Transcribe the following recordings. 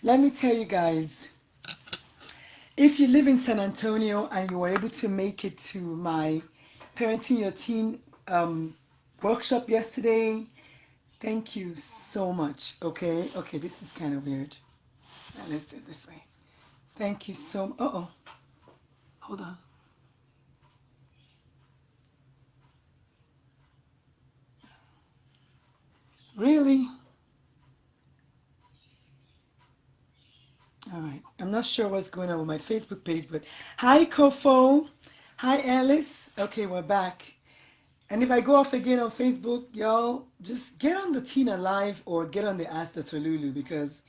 Let me tell you guys, if you live in San Antonio and you were able to make it to my Parenting Your Teen workshop yesterday, thank you so much. Okay, this is kind of weird. Now let's do it this way. Thank you so. Uh-oh, hold on. Really? All right. I'm not sure what's going on with my Facebook page, but hi, Kofo. Hi, Alice. Okay, we're back. And if I go off again on Facebook, y'all just get on the Tina Live or get on the Ask Dr. Lulu, because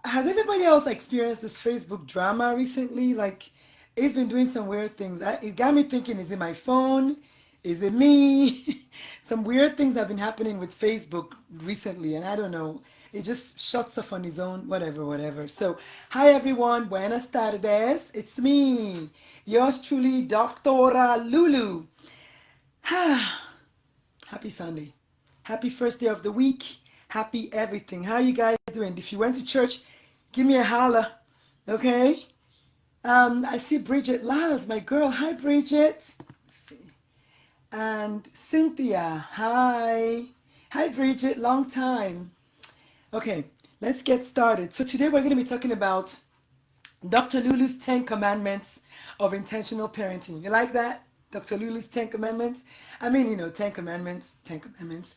has everybody else experienced this Facebook drama recently? Like, it's been doing some weird things. It got me thinking, is it my phone? Is it me? Some weird things have been happening with Facebook recently, and I don't know. It just shuts off on its own, whatever, whatever. So, hi everyone, buenas tardes. It's me, yours truly, Doctora Lulu. Happy Sunday. Happy first day of the week. Happy everything. How you guys doing? If you went to church, give me a holla. Okay? I see Bridget Lyles, my girl. Hi, Bridget. Let's see. And Cynthia. Hi. Hi, Bridget. Long time. Okay, let's get started. So today we're going to be talking about Dr. Lulu's 10 Commandments of Intentional Parenting. You like that? Dr. Lulu's 10 Commandments? I mean, 10 Commandments, 10 Commandments.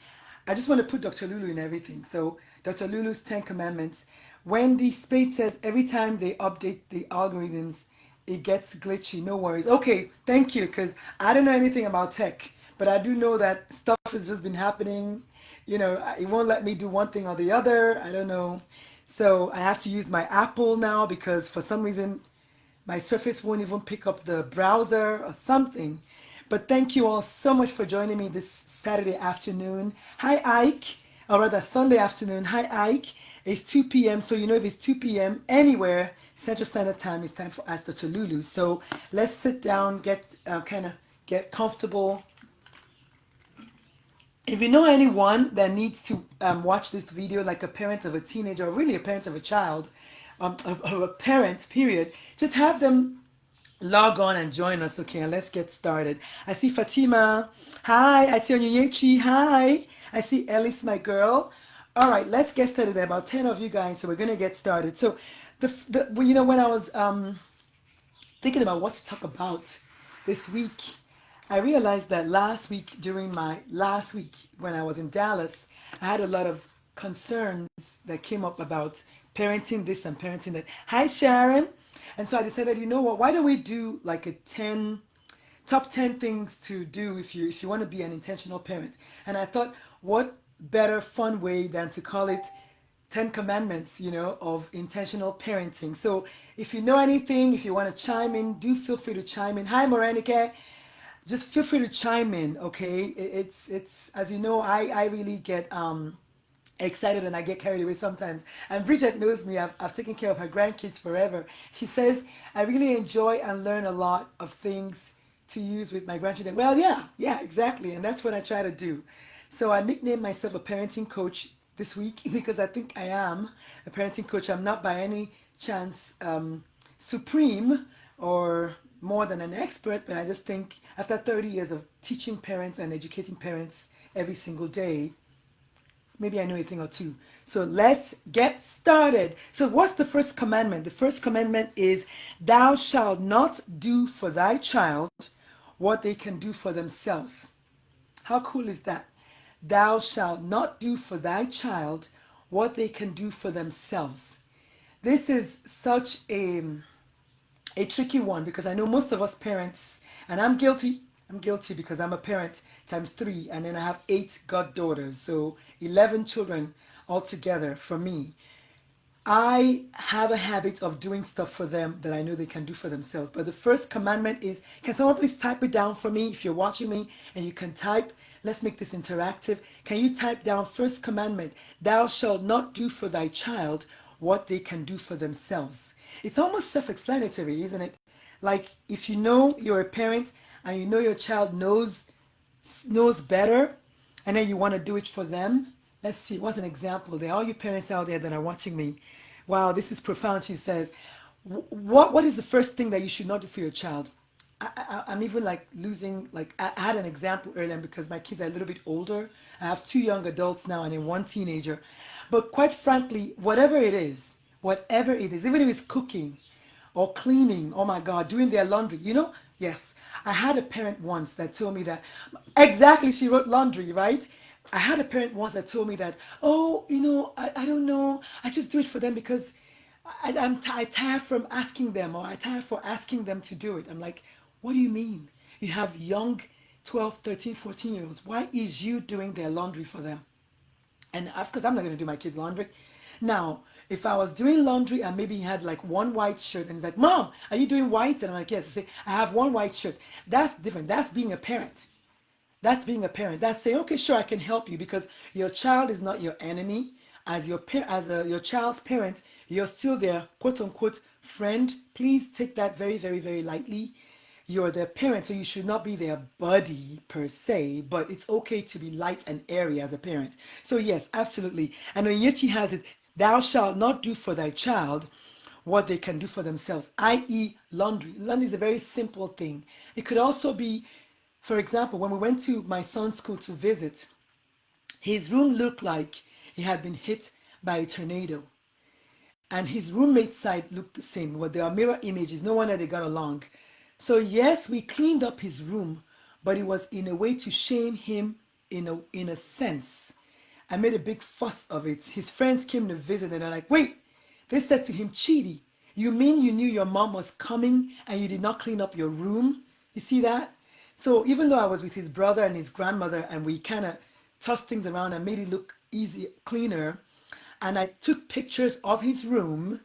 I just want to put Dr. Lulu in everything. So, Dr. Lulu's 10 Commandments. Wendy Spade says every time they update the algorithms, it gets glitchy. No worries. Okay, thank you, because I don't know anything about tech, but I do know that stuff has just been happening. It won't let me do one thing or the other. I don't know. So I have to use my Apple now because for some reason my Surface won't even pick up the browser or something. But thank you all so much for joining me this Saturday afternoon. Hi, Ike. Or rather, Sunday afternoon. Hi, Ike. It's 2 p.m. So, if it's 2 p.m. anywhere, Central Standard Time, it's time for Ask Dr. Lulu. So, let's sit down, get comfortable. If you know anyone that needs to watch this video, like a parent of a teenager, or really a parent of a child, or a parent, period, just have them log on and join us, okay? And let's get started. I see Fatima. Hi. I see Onyechi. Hi. I see Ellis, my girl. All right, let's get started. There are about 10 of you guys, so we're going to get started. So, when I was thinking about what to talk about this week, I realized that last week, during my last week when I was in Dallas, I had a lot of concerns that came up about parenting this and parenting that. Hi, Sharon. And so I decided, you know what, why don't we do like a top 10 things to do if you want to be an intentional parent. And I thought, what better fun way than to call it 10 commandments, of intentional parenting. So if you know anything, if you want to chime in, do feel free to chime in. Hi, Morenike. Just feel free to chime in, okay? It's as you know, I really get excited and I get carried away sometimes. And Bridget knows me. I've taken care of her grandkids forever. She says, I really enjoy and learn a lot of things to use with my grandchildren. Well, yeah, exactly. And that's what I try to do. So I nicknamed myself a parenting coach this week because I think I am a parenting coach. I'm not by any chance supreme or more than an expert, but I just think after 30 years of teaching parents and educating parents every single day, maybe I know a thing or two. So let's get started. So what's the first commandment? The first commandment is, thou shalt not do for thy child what they can do for themselves. How cool is that? Thou shalt not do for thy child what they can do for themselves. This is such a tricky one because I know most of us parents, and I'm guilty because I'm a parent times 3, and then I have 8 goddaughters, so 11 children altogether for me. I have a habit of doing stuff for them that I know they can do for themselves. But the first commandment is, can someone please type it down for me? If you're watching me and you can type, let's make this interactive. Can you type down first commandment, thou shalt not do for thy child what they can do for themselves? It's almost self-explanatory, isn't it? Like if you know you're a parent and you know your child knows better, and then you want to do it for them. Let's see, what's an example there? All you parents out there that are watching me, Wow, this is profound. She says, what is the first thing that you should not do for your child? I'm even like losing, like, I had an example earlier because my kids are a little bit older. I have two young adults now and then one teenager. But quite frankly, whatever it is, even if it's cooking or cleaning, oh my God, doing their laundry, yes. I had a parent once that told me that, exactly, she wrote laundry, right? I had a parent once that told me that, oh, I don't know, I just do it for them because I tired from asking them, or I tired for asking them to do it. I'm like, what do you mean? You have young 12, 13, 14-year-olds. Why is you doing their laundry for them? And of course, I'm not going to do my kids' laundry. Now, if I was doing laundry and maybe he had like one white shirt and he's like, Mom, are you doing white? And I'm like, yes. I say, I have one white shirt. That's different. That's being a parent. That's being a parent. That's saying, okay, sure, I can help you because your child is not your enemy. Your child's parent, you're still their quote unquote friend. Please take that very, very, very lightly. You're their parent, so you should not be their buddy per se, but it's okay to be light and airy as a parent. So yes, absolutely. And Onyechi has it, thou shalt not do for thy child what they can do for themselves, i.e. laundry. Laundry is a very simple thing. It could also be, for example, when we went to my son's school to visit, his room looked like it had been hit by a tornado. And his roommate's side looked the same. Well, there are mirror images. No wonder they got along. So yes, we cleaned up his room, but it was in a way to shame him in a sense. I made a big fuss of it. His friends came to visit and they're like, wait, they said to him, Chidi, you mean you knew your mom was coming and you did not clean up your room? You see that? So even though I was with his brother and his grandmother and we kind of tossed things around and made it look easy, cleaner, and I took pictures of his room,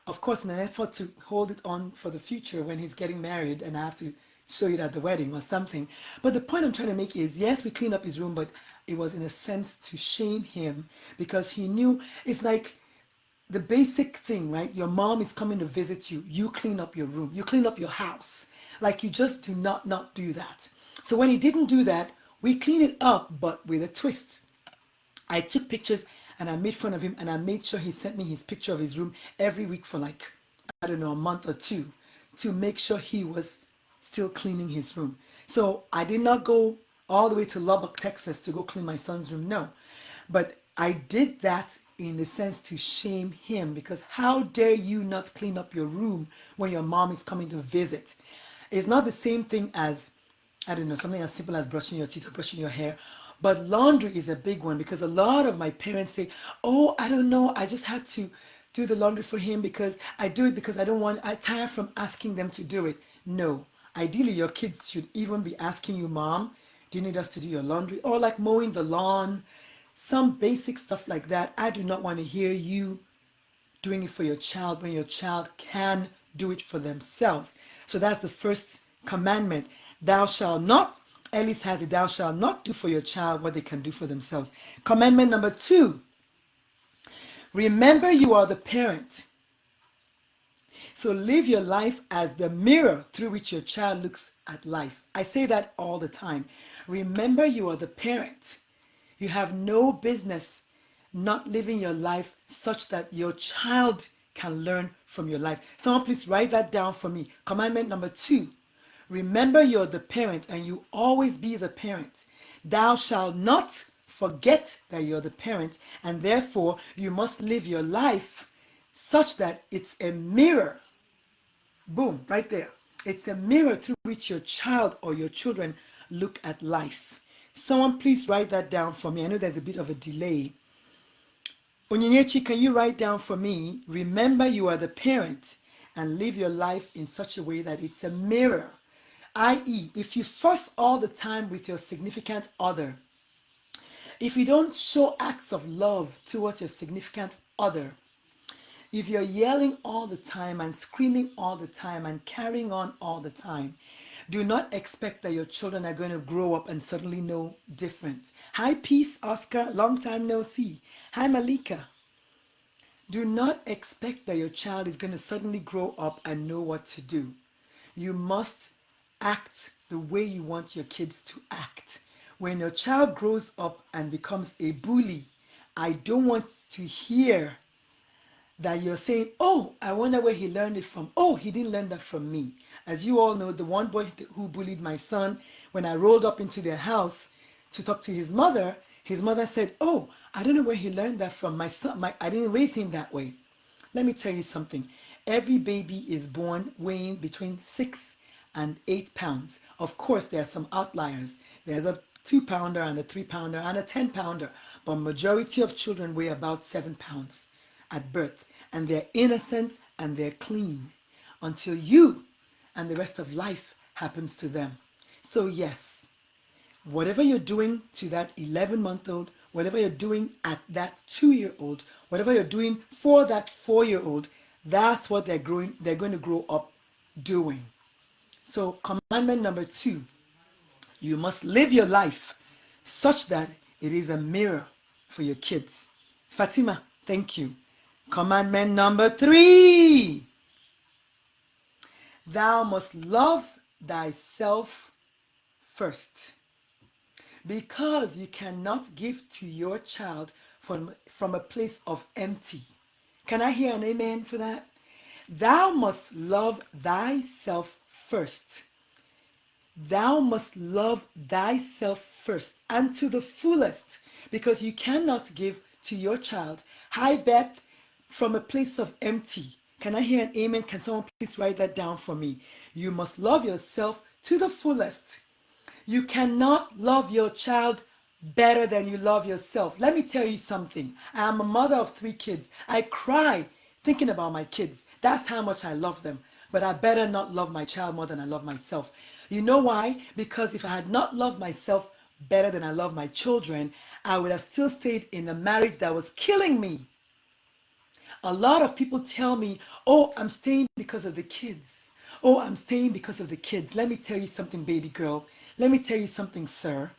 of course, in an effort to hold it on for the future when he's getting married and I have to show it at the wedding or something. But the point I'm trying to make is, yes, we cleaned up his room, but it was in a sense to shame him because he knew it's like the basic thing, right? Your mom is coming to visit you. You clean up your room. You clean up your house. Like you just do not do that. So when he didn't do that, we clean it up, but with a twist. I took pictures and I made fun of him and I made sure he sent me his picture of his room every week for like, I don't know, a month or two to make sure he was still cleaning his room. So I did not go all the way to Lubbock, Texas to go clean my son's room. No. But I did that in the sense to shame him because how dare you not clean up your room when your mom is coming to visit? It's not the same thing as, I don't know, something as simple as brushing your teeth or brushing your hair. But laundry is a big one because a lot of my parents say, oh, I don't know, I just had to do the laundry for him because I do it because I tire from asking them to do it. No. Ideally, your kids should even be asking you, Mom, do you need us to do your laundry? Or like mowing the lawn, some basic stuff like that. I do not want to hear you doing it for your child when your child can do it for themselves. So that's the first commandment. Thou shalt not, Ellis has it, thou shalt not do for your child what they can do for themselves. Commandment number 2, remember you are the parent. So live your life as the mirror through which your child looks at life. I say that all the time. Remember you are the parent. You have no business not living your life such that your child can learn from your life. Someone please write that down for me. Commandment number 2. Remember you're the parent and you always be the parent. Thou shalt not forget that you're the parent and therefore you must live your life such that it's a mirror. Boom, right there. It's a mirror through which your child or your children look at life. Someone please write that down for me. I know there's a bit of a delay. Onyinyechi, can you write down for me? Remember you are the parent and live your life in such a way that it's a mirror. I.e., if you fuss all the time with your significant other, if you don't show acts of love towards your significant other, if you're yelling all the time and screaming all the time and carrying on all the time, do not expect that your children are going to grow up and suddenly know difference. Hi, Peace, Oscar. Long time no see. Hi, Malika. Do not expect that your child is going to suddenly grow up and know what to do. You must act the way you want your kids to act. When your child grows up and becomes a bully, I don't want to hear that you're saying, oh, I wonder where he learned it from. Oh, he didn't learn that from me. As you all know, the one boy who bullied my son, when I rolled up into their house to talk to his mother said, oh, I don't know where he learned that from. My son, I didn't raise him that way. Let me tell you something. Every baby is born weighing between 6 and 8 pounds. Of course, there are some outliers. There's a 2 pounder and a 3 pounder and a 10 pounder, but majority of children weigh about 7 pounds at birth, and they're innocent and they're clean until you and the rest of life happens to them. So yes, whatever you're doing to that 11-month-old, whatever you're doing at that 2 year old, whatever you're doing for that 4 year old, that's what they're going to grow up doing. So commandment number 2, you must live your life such that it is a mirror for your kids. Fatima, thank you. Commandment number 3, thou must love thyself first, because you cannot give to your child from a place of empty. Can I hear an amen for that? Thou must love thyself first. Thou must love thyself first and to the fullest, because you cannot give to your child, hi Beth, from a place of empty. Can I hear an amen? Can someone please write that down for me? You must love yourself to the fullest. You cannot love your child better than you love yourself. Let me tell you something. I am a mother of 3 kids. I cry thinking about my kids. That's how much I love them. But I better not love my child more than I love myself. You know why? Because if I had not loved myself better than I love my children, I would have still stayed in a marriage that was killing me. A lot of people tell me, oh, I'm staying because of the kids. Oh, I'm staying because of the kids. Let me tell you something, baby girl. Let me tell you something, sir.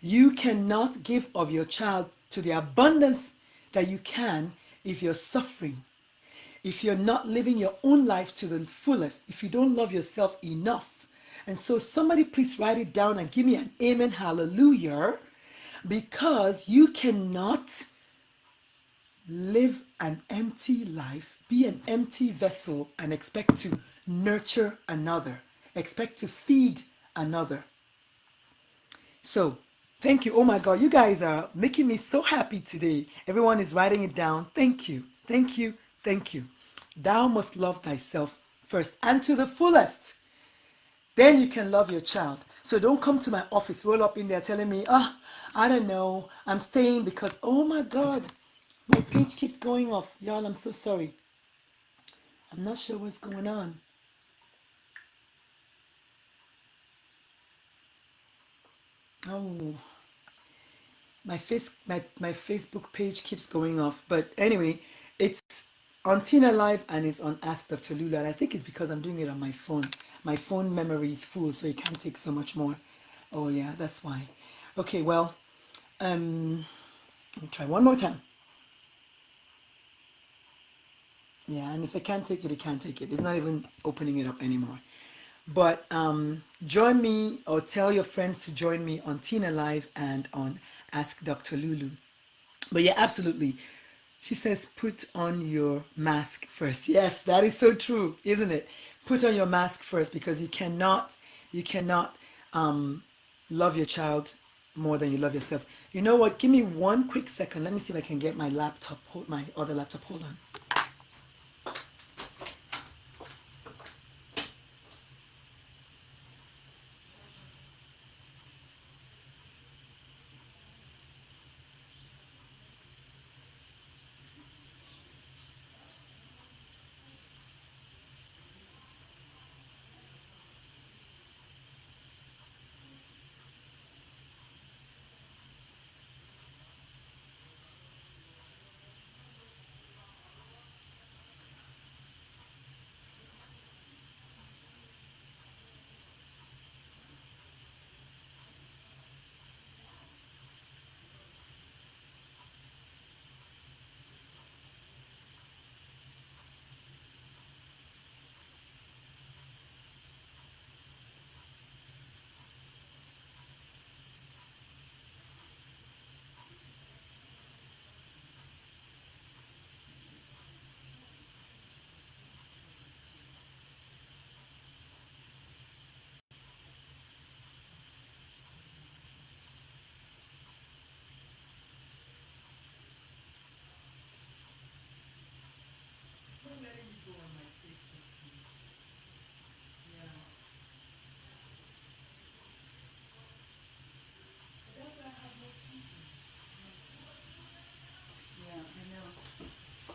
You cannot give of your child to the abundance that you can if you're suffering, if you're not living your own life to the fullest, if you don't love yourself enough. And so somebody please write it down and give me an amen, hallelujah, because you cannot live an empty life, be an empty vessel, and expect to nurture another, expect to feed another. So, thank you. Oh my God, you guys are making me so happy today. Everyone is writing it down. Thank you. Thank you. Thank you. Thou must love thyself first and to the fullest. Then you can love your child. So don't come to my office, roll up in there telling me, I don't know, I'm staying because, oh my God, my page keeps going off. Y'all, I'm so sorry. I'm not sure what's going on. Oh, my Facebook page keeps going off. But anyway, it's on Tina Live and it's on Ask Dr. Lulu. And I think it's because I'm doing it on my phone. My phone memory is full, so it can't take so much more. Oh yeah, that's why. Okay, well, let me try one more time. Yeah, and if I can't take it, it can't take it. It's not even opening it up anymore. But join me or tell your friends to join me on Tina Live and on Ask Dr. Lulu. But yeah, absolutely. She says, put on your mask first. Yes, that is so true, isn't it? Put on your mask first, because you cannot love your child more than you love yourself. You know what? Give me one quick second. Let me see if I can get my laptop, my other laptop. Hold on.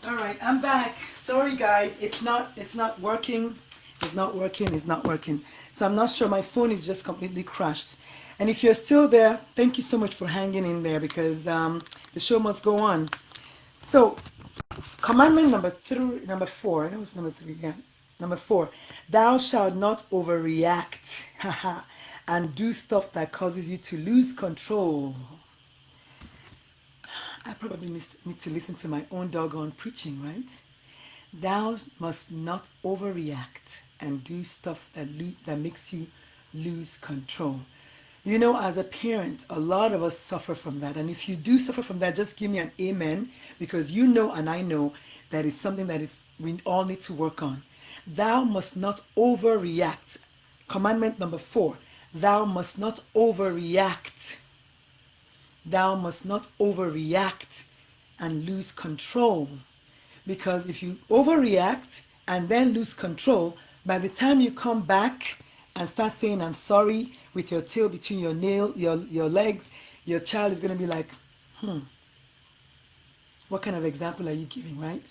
All right, I'm back. Sorry guys, it's not working. It's not working. So I'm not sure, my phone is just completely crashed. And if you're still there, thank you so much for hanging in there because the show must go on. So commandment number 4, that was number 3, yeah. Number 4, thou shalt not overreact and do stuff that causes you to lose control. I probably need to listen to my own doggone preaching, right? Thou must not overreact and do stuff that makes you lose control. You know, as a parent, a lot of us suffer from that. And if you do suffer from that, just give me an amen, because you know and I know that it's something that is we all need to work on. Thou must not overreact. Commandment number 4, thou must not overreact. Thou must not overreact and lose control. Because if you overreact and then lose control, by the time you come back and start saying I'm sorry with your tail between your legs, your child is going to be like, what kind of example are you giving, right?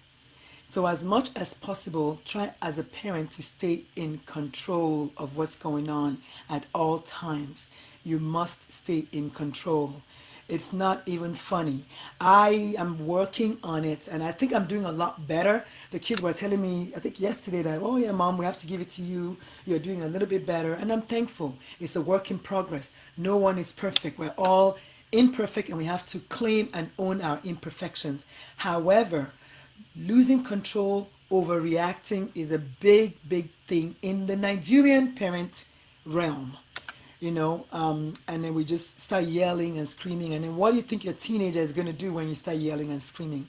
So as much as possible, try as a parent to stay in control of what's going on at all times. You must stay in control. It's not even funny. I am working on it and I think I'm doing a lot better. The kids were telling me, I think yesterday, that, oh yeah, mom, we have to give it to you. You're doing a little bit better. And I'm thankful. It's a work in progress. No one is perfect. We're all imperfect and we have to claim and own our imperfections. However, losing control, overreacting is a big, big thing in the Nigerian parent realm. And then we just start yelling and screaming. And then what do you think your teenager is going to do when you start yelling and screaming?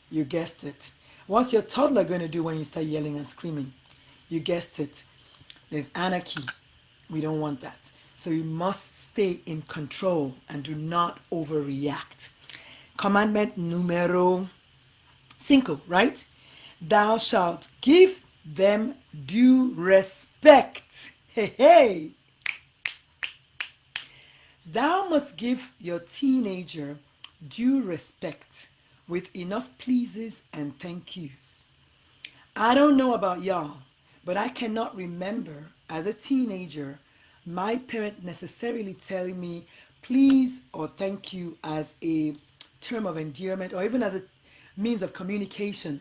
You guessed it. What's your toddler going to do when you start yelling and screaming? You guessed it. There's anarchy. We don't want that. So you must stay in control and do not overreact. Commandment numero 5, right? Thou shalt give them due respect. Hey, hey. Thou must give your teenager due respect with enough pleases and thank yous. I don't know about y'all, but I cannot remember as a teenager my parent necessarily telling me please or thank you as a term of endearment or even as a means of communication.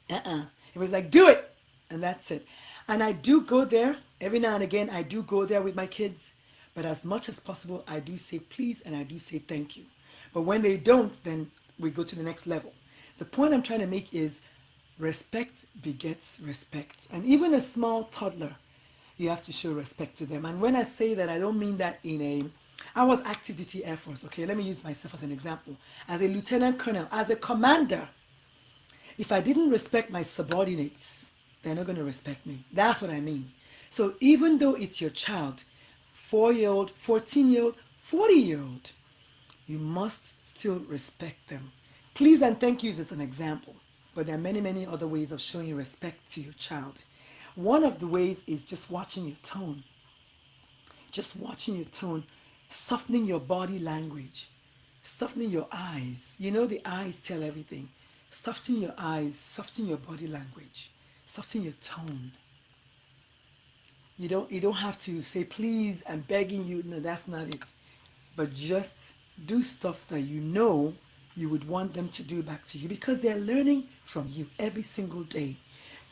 It was like, do it, and that's it. And I do go there every now and again. I do go there with my kids, but as much as possible, I do say please and I do say thank you. But when they don't, then we go to the next level. The point I'm trying to make is respect begets respect. And even a small toddler, you have to show respect to them. And when I say that, I don't mean that I was active duty Air Force, okay? Let me use myself as an example. As a lieutenant colonel, as a commander, if I didn't respect my subordinates, they're not going to respect me. That's what I mean. So even though it's your child, 4-year-old, 14-year-old, 40-year-old, you must still respect them. Please and thank yous is an example, but there are many, many other ways of showing respect to your child. One of the ways is just watching your tone. Just watching your tone, softening your body language, softening your eyes. You know the eyes tell everything. Soften your eyes, soften your body language, soften your tone. You don't have to say please, I'm begging you. No, that's not it. But just do stuff that you know you would want them to do back to you because they're learning from you every single day.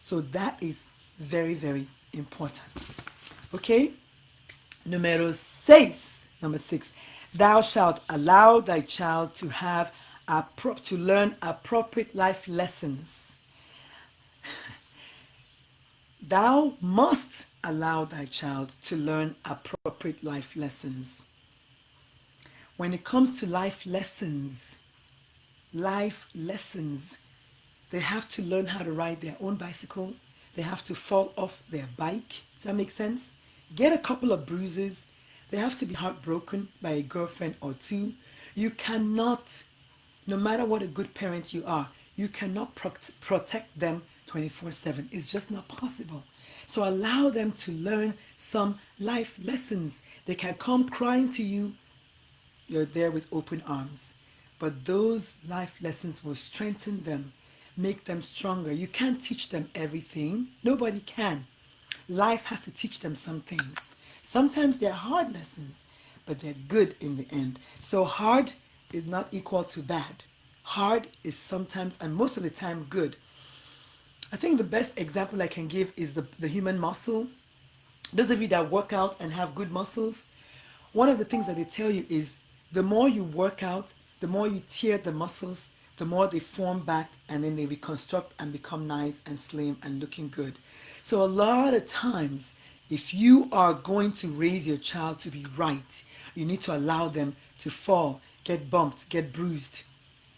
So that is very, very important. Okay? Number 6. Thou shalt allow thy child to have to learn appropriate life lessons. Thou must allow thy child to learn appropriate life lessons. When it comes to life lessons, they have to learn how to ride their own bicycle. They have to fall off their bike. Does that make sense? Get a couple of bruises. They have to be heartbroken by a girlfriend or two. You cannot, no matter what a good parent you are, you cannot protect them 24/7. It's just not possible. So allow them to learn some life lessons. They can come crying to you. You're there with open arms. but those life lessons will strengthen them, make them stronger. You can't teach them everything. Nobody can. Life has to teach them some things. Sometimes they're hard lessons, but they're good in the end. So hard is not equal to bad. Hard is sometimes and most of the time good. I think the best example I can give is the human muscle. Those of you that work out and have good muscles, one of the things that they tell you is the more you work out, the more you tear the muscles, the more they form back and then they reconstruct and become nice and slim and looking good. So a lot of times, if you are going to raise your child to be right, you need to allow them to fall, get bumped, get bruised,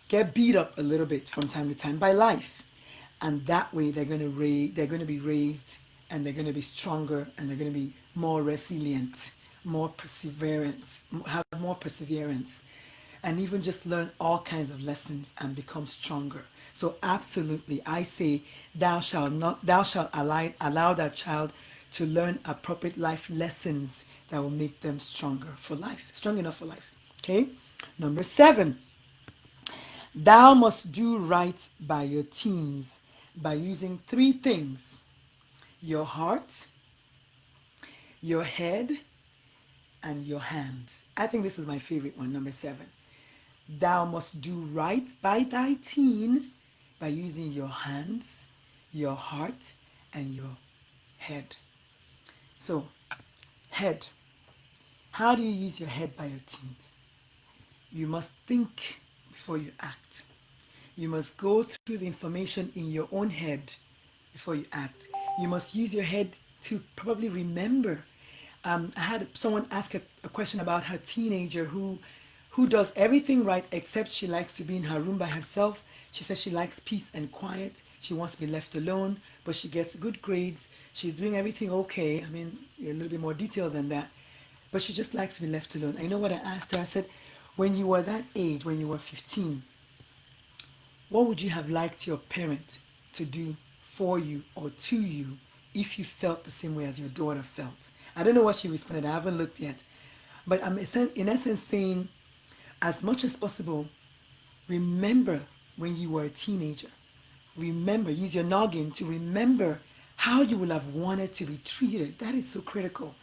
get beat up a little bit from time to time by life. And that way they're going to be raised and they're going to be stronger and they're going to be more resilient, more perseverance, have more perseverance, and even just learn all kinds of lessons and become stronger. So absolutely, I say thou shalt allow that child to learn appropriate life lessons that will make them stronger for life, strong enough for life. Okay. Number 7, thou must do right by your teens by using 3 things: your heart, your head, and your hands. I think this is my favorite one, number 7. Thou must do right by thy teen by using your hands, your heart, and your head. So, head. How do you use your head by your teens? You must think before you act. You must go through the information in your own head before you act. You must use your head to probably remember. I had someone ask a question about her teenager who does everything right except she likes to be in her room by herself. She says she likes peace and quiet. She wants to be left alone, but she gets good grades. She's doing everything okay. I mean, a little bit more details than that. But she just likes to be left alone. And you know what I asked her? I said, when you were that age, when you were 15, what would you have liked your parent to do for you or to you if you felt the same way as your daughter felt? I don't know what she responded. I haven't looked yet. But I'm in essence saying, as much as possible, remember when you were a teenager. Remember, use your noggin to remember how you would have wanted to be treated. That is so critical.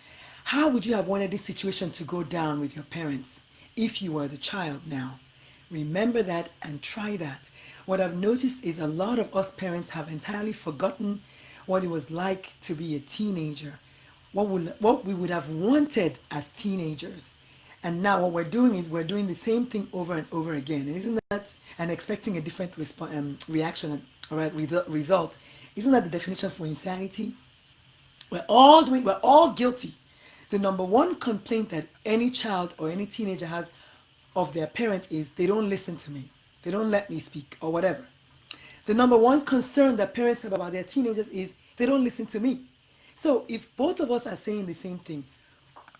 How would you have wanted this situation to go down with your parents if you were the child now? Remember that and try that. What I've noticed is a lot of us parents have entirely forgotten what it was like to be a teenager, what we would have wanted as teenagers. And now what we're doing is we're doing the same thing over and over again. Isn't that, and expecting a different reaction or result? Isn't that the definition for insanity? We're all guilty. The number one complaint that any child or any teenager has of their parents is they don't listen to me. They don't let me speak or whatever. The number one concern that parents have about their teenagers is they don't listen to me. So if both of us are saying the same thing,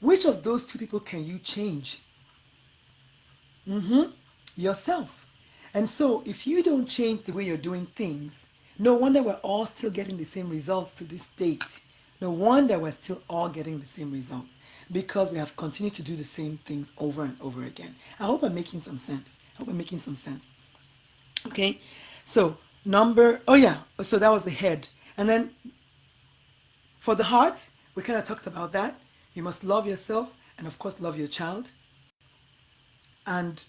which of those two people can you change? Yourself. And so if you don't change the way you're doing things, no wonder we're all still getting the same results to this date. No wonder we're still all getting the same results because we have continued to do the same things over and over again. I hope I'm making some sense. Okay, so so that was the head. And then for the heart, we kind of talked about that. You must love yourself and of course love your child. And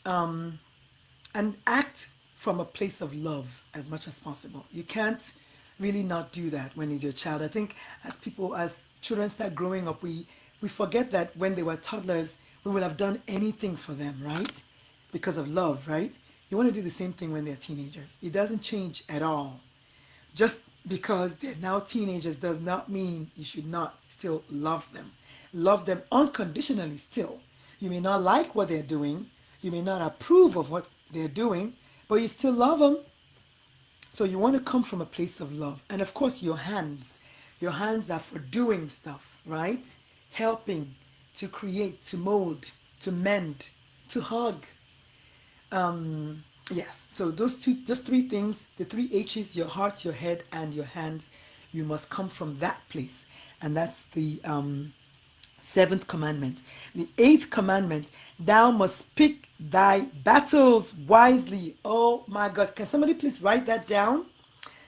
act from a place of love as much as possible. You can't really not do that when it's your child. I think as children start growing up, we forget that when they were toddlers, we would have done anything for them, right? Because of love, right? You want to do the same thing when they're teenagers. It doesn't change at all. Just because they're now teenagers does not mean you should not still love them. Love them unconditionally still. You may not like what they're doing. You may not approve of what they're doing, but you still love them. So you want to come from a place of love. And of course, your hands. Your hands are for doing stuff, right? Helping, to create, to mold, to mend, to hug. Yes, so those 3 things, the 3 H's, your heart, your head, and your hands, you must come from that place. And that's the 7th commandment. The 8th commandment Thou must pick thy battles wisely. Oh my gosh. Can somebody please write that down?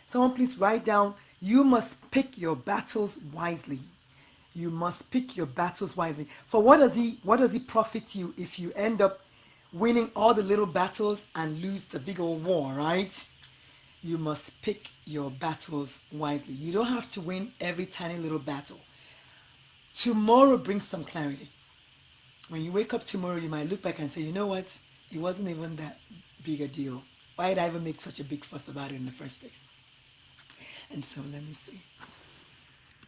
Someone please write down. You must pick your battles wisely. You must pick your battles wisely. For what does he profit you if you end up winning all the little battles and lose the big old war, right? You must pick your battles wisely. You don't have to win every tiny little battle. Tomorrow brings some clarity. When you wake up tomorrow, you might look back and say, you know what? It wasn't even that big a deal. Why did I even make such a big fuss about it in the first place? And so let me see.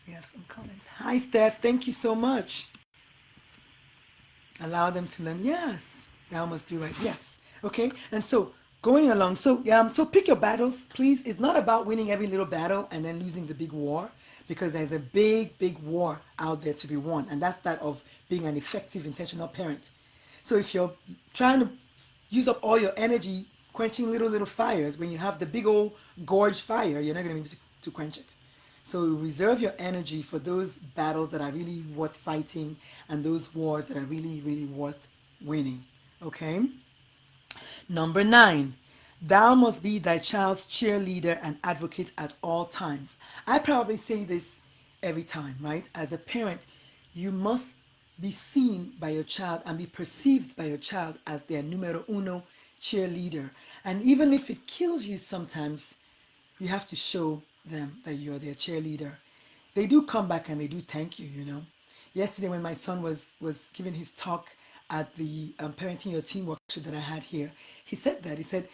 We have some comments. Hi, Steph. Thank you so much. Allow them to learn. Yes. Thou must do right. Yes. Okay. And so going along. So pick your battles, please. It's not about winning every little battle and then losing the big war, because there's a big, big war out there to be won, and that's that of being an effective, intentional parent. So if you're trying to use up all your energy quenching little fires, when you have the big old gorge fire, you're not going to be able to quench it. So reserve your energy for those battles that are really worth fighting and those wars that are really, really worth winning. Okay? Number 9, thou must be thy child's cheerleader and advocate at all times. I probably say this every time, right? As a parent, you must be seen by your child and be perceived by your child as their numero uno cheerleader. And even if it kills you sometimes, you have to show them that you're their cheerleader. They do come back and they do thank you, you know. Yesterday when my son was giving his talk at the Parenting Your Teen workshop that I had here, he said that. He said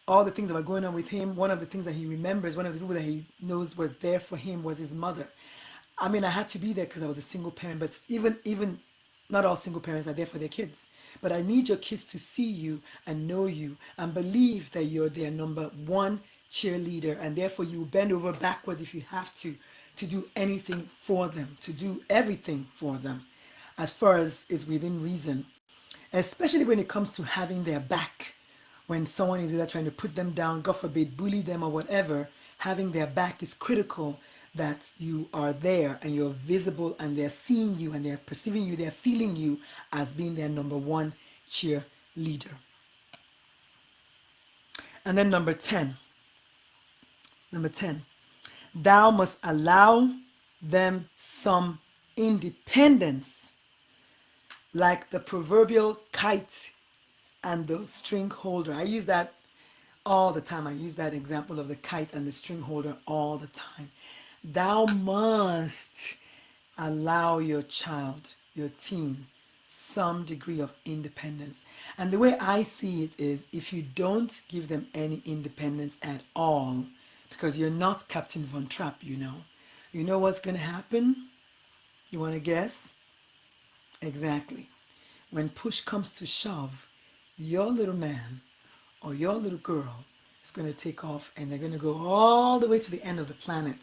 all the things that were going on with him, one of the things that he remembers, one of the people that he knows was there for him was his mother. I mean, I had to be there because I was a single parent, but even not all single parents are there for their kids. But I need your kids to see you and know you and believe that you're their number one cheerleader, and therefore you bend over backwards if you have to do anything for them, to do everything for them, as far as is within reason, especially when it comes to having their back. When someone is either trying to put them down, God forbid, bully them or whatever, having their back is critical, that you are there and you're visible and they're seeing you and they're perceiving you, they're feeling you as being their number one cheerleader. And then number 10, thou must allow them some independence, like the proverbial kite and the string holder. I use that all the time. I use that example of the kite and the string holder all the time. Thou must allow your child, your teen, some degree of independence. And the way I see it is, if you don't give them any independence at all, because you're not Captain Von Trapp, you know what's going to happen? You want to guess? Exactly. When push comes to shove, your little man or your little girl is going to take off and they're going to go all the way to the end of the planet.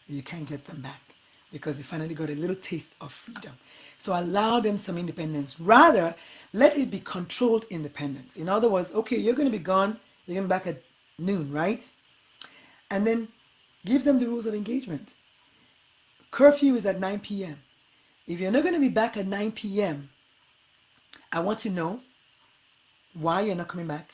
You can't get them back because they finally got a little taste of freedom. So allow them some independence. Rather, let it be controlled independence. In other words, okay, you're going to be gone. You're going to be back at noon, right? And then give them the rules of engagement. Curfew is at 9 p.m. If you're not going to be back at 9 p.m., I want to know why you're not coming back.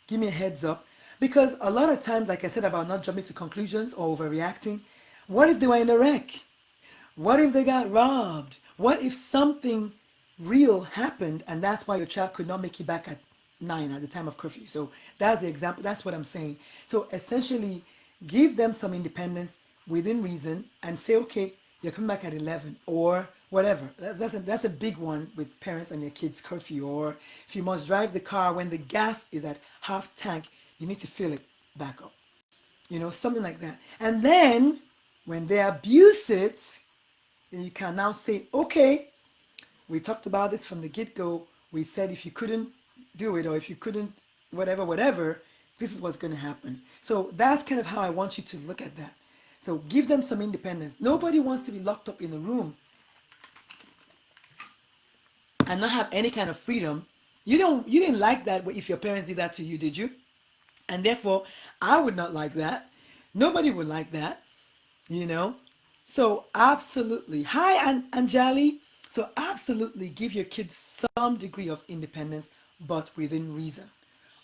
Give me a heads up. Because a lot of times, like I said about not jumping to conclusions or overreacting, what if they were in a wreck? What if they got robbed? What if something real happened and that's why your child could not make it back at 9 at the time of curfew? So that's the example. That's what I'm saying. So essentially, give them some independence within reason and say, okay, you're coming back at 11 or whatever. That's a big one with parents and their kids' curfew. Or if you must drive the car when the gas is at half tank, you need to fill it back up. Something like that. And then when they abuse it, then you can now say, okay, we talked about this from the get-go. We said if you couldn't do it or if you couldn't whatever, this is what's going to happen. So that's kind of how I want you to look at that. So give them some independence. Nobody wants to be locked up in a room and not have any kind of freedom. You didn't like that if your parents did that to you, did you? And therefore, I would not like that. Nobody would like that, So absolutely. Hi, Anjali. So absolutely give your kids some degree of independence, but within reason.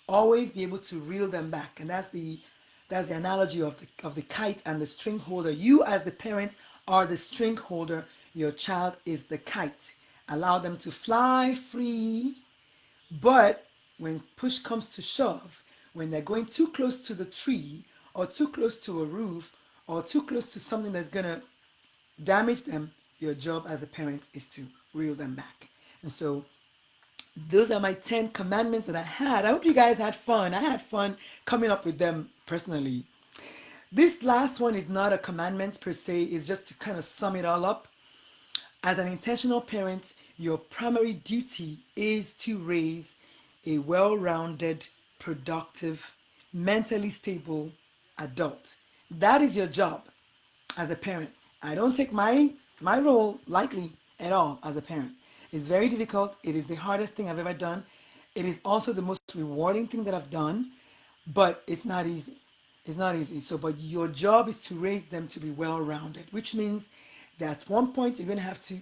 Always be able to reel them back. And that's the analogy of the kite and the string holder. You as the parent are the string holder. Your child is the kite. Allow them to fly free, but when push comes to shove, when they're going too close to the tree or too close to a roof or too close to something that's going to damage them, your job as a parent is to reel them back. And so those are my 10 commandments that I had. I hope you guys had fun. I had fun coming up with them personally. This last one is not a commandment per se, it's just to kind of sum it all up. As an intentional parent, your primary duty is to raise a well rounded, productive, mentally stable adult. That is your job as a parent. I don't take my role lightly at all as a parent. It's very difficult. It is the hardest thing I've ever done. It is also the most rewarding thing that I've done, but it's not easy. It's not easy. So, but your job is to raise them to be well rounded, which means that at one point you're going to have to,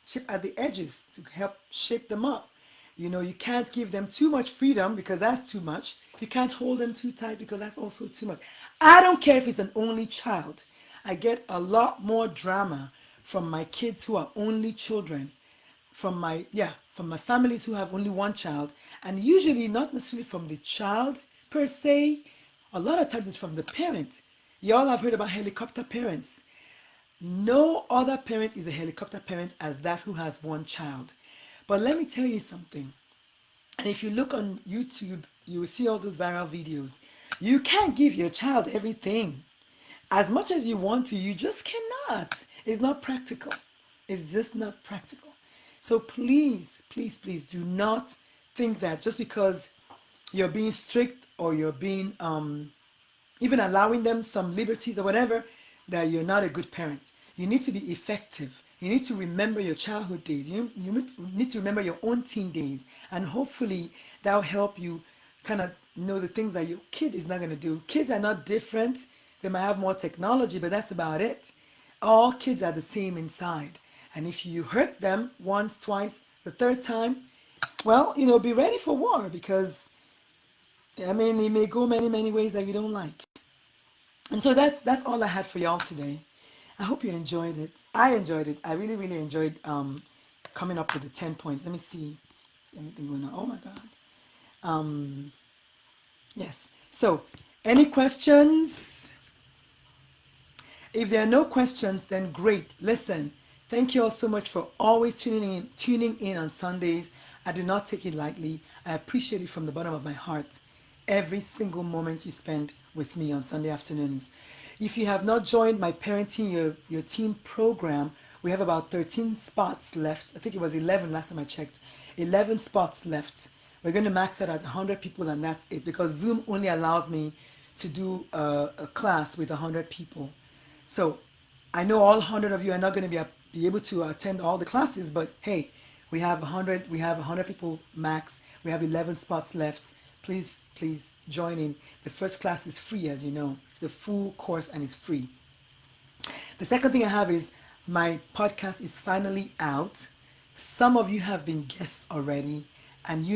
chip at the edges to help shape them up. You can't give them too much freedom because that's too much. You can't hold them too tight because that's also too much. I don't care if it's an only child. I get a lot more drama from my kids who are only children, from my families who have only one child, and usually not necessarily from the child per se. A lot of times it's from the parent. Y'all have heard about helicopter parents. No other parent is a helicopter parent as that who has one child. But let me tell you something. And if you look on YouTube, you will see all those viral videos. You can't give your child everything. As much as you want to, you just cannot. It's not practical. It's just not practical. So please, please, please do not think that just because you're being strict or you're being even allowing them some liberties or whatever, that you're not a good parent. You need to be effective. You need to remember your childhood days. You need to remember your own teen days. And hopefully that'll help you kind of know the things that your kid is not going to do. Kids are not different. They might have more technology, but that's about it. All kids are the same inside. And if you hurt them once, twice, the third time, well, be ready for war because, it may go many, many ways that you don't like. And so that's all I had for y'all today. I hope you enjoyed it. I enjoyed it. I really, really enjoyed coming up with the 10 points. Let me see. Is anything going on? Oh my God. Yes. So, any questions? If there are no questions, then great. Listen, thank you all so much for always tuning in on Sundays. I do not take it lightly. I appreciate it from the bottom of my heart. Every single moment you spend with me on Sunday afternoons. If you have not joined my Parenting Your Teen program, we have about 13 spots left. I think it was 11 last time I checked. 11 spots left. We're going to max it at 100 people and that's it because Zoom only allows me to do a class with 100 people. So I know all 100 of you are not going to be able to attend all the classes, but hey, we have 100 people max. We have 11 spots left. Please join in. The first class is free, as you know. It's a full course and it's free. The second thing I have is my podcast is finally out. Some of you have been guests already, and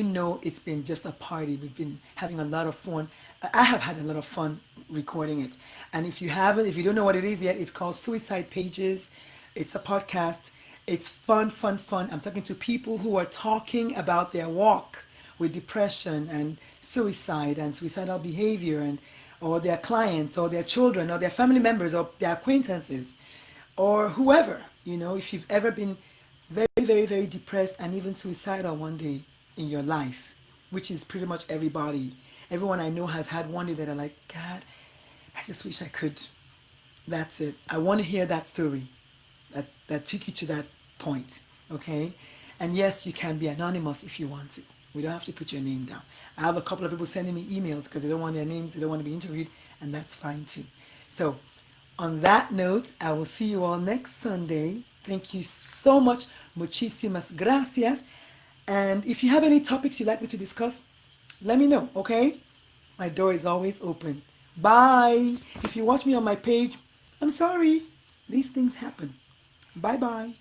it's been just a party. We've been having a lot of fun. I have had a lot of fun recording it. And if you don't know what it is yet, it's called Suicide Pages. It's a podcast. It's fun. I'm talking to people who are talking about their walk with depression and suicide and suicidal behavior or their clients or their children or their family members or their acquaintances or whoever, if you've ever been very, very, very depressed and even suicidal one day in your life, which is pretty much everybody. Everyone I know has had one day that are like, God, I just wish I could. That's it. I want to hear that story that took you to that point, okay? And yes, you can be anonymous if you want to. We don't have to put your name down. I have a couple of people sending me emails because they don't want their names, they don't want to be interviewed, and that's fine too. So on that note, I will see you all next Sunday. Thank you so much. Muchísimas gracias. And if you have any topics you'd like me to discuss, let me know, okay? My door is always open. Bye. If you watch me on my page, I'm sorry. These things happen. Bye-bye.